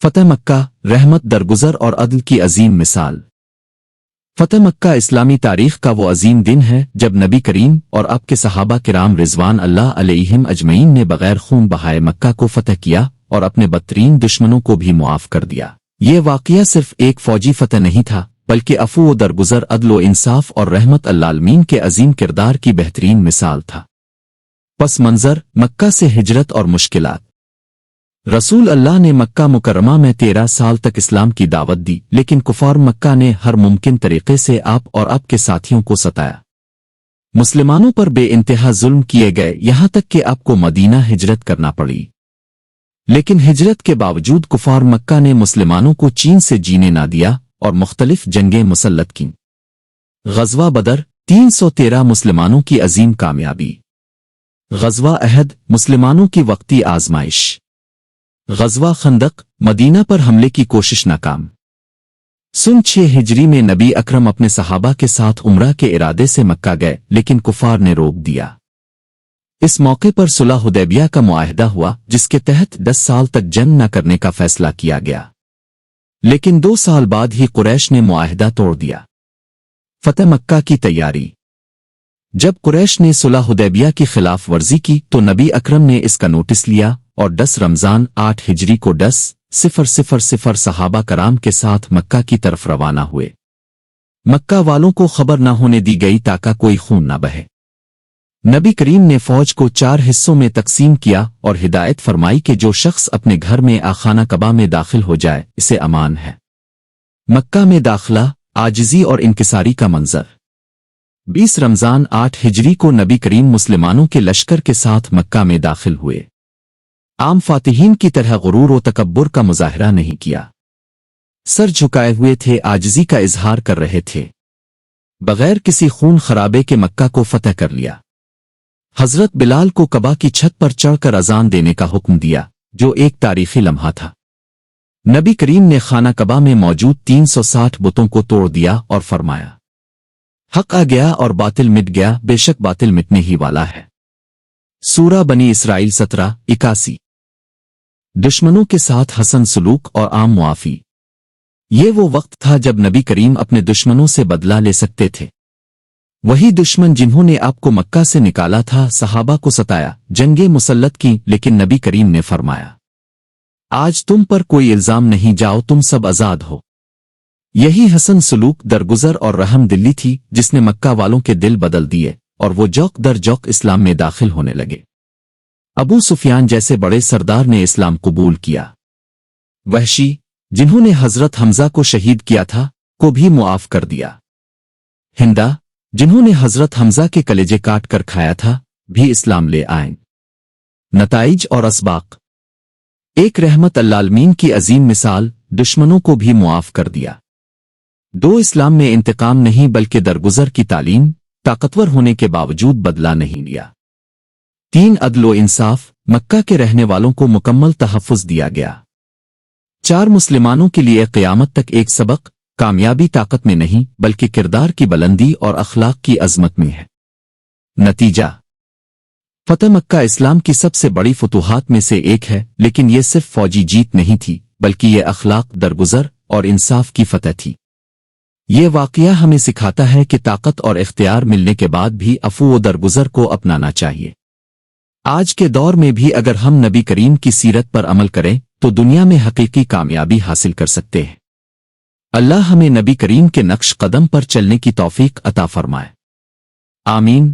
فتح مکہ، رحمت درگزر اور عدل کی عظیم مثال۔ فتح مکہ اسلامی تاریخ کا وہ عظیم دن ہے جب نبی کریم اور آپ کے صحابہ کرام رضوان اللہ علیہم اجمعین نے بغیر خون بہائے مکہ کو فتح کیا اور اپنے بدترین دشمنوں کو بھی معاف کر دیا۔ یہ واقعہ صرف ایک فوجی فتح نہیں تھا بلکہ عفو و درگزر، عدل و انصاف اور رحمت العالمین کے عظیم کردار کی بہترین مثال تھا۔ پس منظر: مکہ سے ہجرت اور مشکلات۔ رسول اللہ نے مکہ مکرمہ میں 13 سال تک اسلام کی دعوت دی، لیکن کفار مکہ نے ہر ممکن طریقے سے آپ اور آپ کے ساتھیوں کو ستایا۔ مسلمانوں پر بے انتہا ظلم کیے گئے، یہاں تک کہ آپ کو مدینہ ہجرت کرنا پڑی۔ لیکن ہجرت کے باوجود کفار مکہ نے مسلمانوں کو چین سے جینے نہ دیا اور مختلف جنگیں مسلط کیں۔ غزوہ بدر، 313 مسلمانوں کی عظیم کامیابی۔ غزوہ احد، مسلمانوں کی وقتی آزمائش۔ غزوہ خندق، مدینہ پر حملے کی کوشش ناکام۔ سن 6 ہجری میں نبی اکرم اپنے صحابہ کے ساتھ عمرہ کے ارادے سے مکہ گئے، لیکن کفار نے روک دیا۔ اس موقع پر صلح حدیبیہ کا معاہدہ ہوا، جس کے تحت 10 سال تک جنگ نہ کرنے کا فیصلہ کیا گیا۔ لیکن 2 سال بعد ہی قریش نے معاہدہ توڑ دیا۔ فتح مکہ کی تیاری۔ جب قریش نے صلح حدیبیہ کی خلاف ورزی کی تو نبی اکرم نے اس کا نوٹس لیا اور 10 رمضان 8 ہجری کو 10:00 صحابہ کرام کے ساتھ مکہ کی طرف روانہ ہوئے۔ مکہ والوں کو خبر نہ ہونے دی گئی تاکہ کوئی خون نہ بہے۔ نبی کریم نے فوج کو 4 حصوں میں تقسیم کیا اور ہدایت فرمائی کہ جو شخص اپنے گھر میں خانہ کعبہ میں داخل ہو جائے اسے امان ہے۔ مکہ میں داخلہ، عاجزی اور انکساری کا منظر۔ 20 رمضان 8 ہجری کو نبی کریم مسلمانوں کے لشکر کے ساتھ مکہ میں داخل ہوئے۔ عام فاتحین کی طرح غرور و تکبر کا مظاہرہ نہیں کیا۔ سر جھکائے ہوئے تھے، عاجزی کا اظہار کر رہے تھے۔ بغیر کسی خون خرابے کے مکہ کو فتح کر لیا۔ حضرت بلال کو کعبہ کی چھت پر چڑھ کر اذان دینے کا حکم دیا، جو ایک تاریخی لمحہ تھا۔ نبی کریم نے خانہ کعبہ میں موجود 360 بتوں کو توڑ دیا اور فرمایا، حق آ گیا اور باطل مٹ گیا، بے شک باطل مٹنے ہی والا ہے۔ سورہ بنی اسرائیل 17:81۔ دشمنوں کے ساتھ حسن سلوک اور عام معافی۔ یہ وہ وقت تھا جب نبی کریم اپنے دشمنوں سے بدلہ لے سکتے تھے۔ وہی دشمن جنہوں نے آپ کو مکہ سے نکالا تھا، صحابہ کو ستایا، جنگیں مسلط کی، لیکن نبی کریم نے فرمایا، آج تم پر کوئی الزام نہیں، جاؤ تم سب آزاد ہو۔ یہی حسن سلوک، درگزر اور رحم دلی تھی جس نے مکہ والوں کے دل بدل دیے اور وہ جوق در جوق اسلام میں داخل ہونے لگے۔ ابو سفیان جیسے بڑے سردار نے اسلام قبول کیا۔ وحشی، جنہوں نے حضرت حمزہ کو شہید کیا تھا، کو بھی معاف کر دیا۔ ہندا، جنہوں نے حضرت حمزہ کے کلیجے کاٹ کر کھایا تھا، بھی اسلام لے آئیں۔ نتائج اور اسباق۔ ایک رحمت العالمین کی عظیم مثال، دشمنوں کو بھی معاف کر دیا۔ 2 اسلام میں انتقام نہیں بلکہ درگزر کی تعلیم، طاقتور ہونے کے باوجود بدلہ نہیں لیا۔ 3 عدل و انصاف، مکہ کے رہنے والوں کو مکمل تحفظ دیا گیا۔ 4 مسلمانوں کے لیے قیامت تک ایک سبق، کامیابی طاقت میں نہیں بلکہ کردار کی بلندی اور اخلاق کی عظمت میں ہے۔ نتیجہ: فتح مکہ اسلام کی سب سے بڑی فتوحات میں سے ایک ہے، لیکن یہ صرف فوجی جیت نہیں تھی بلکہ یہ اخلاق، درگزر اور انصاف کی فتح تھی۔ یہ واقعہ ہمیں سکھاتا ہے کہ طاقت اور اختیار ملنے کے بعد بھی عفو و درگزر کو اپنانا چاہیے۔ آج کے دور میں بھی اگر ہم نبی کریم کی سیرت پر عمل کریں تو دنیا میں حقیقی کامیابی حاصل کر سکتے ہیں۔ اللہ ہمیں نبی کریم کے نقش قدم پر چلنے کی توفیق عطا فرمائے۔ آمین۔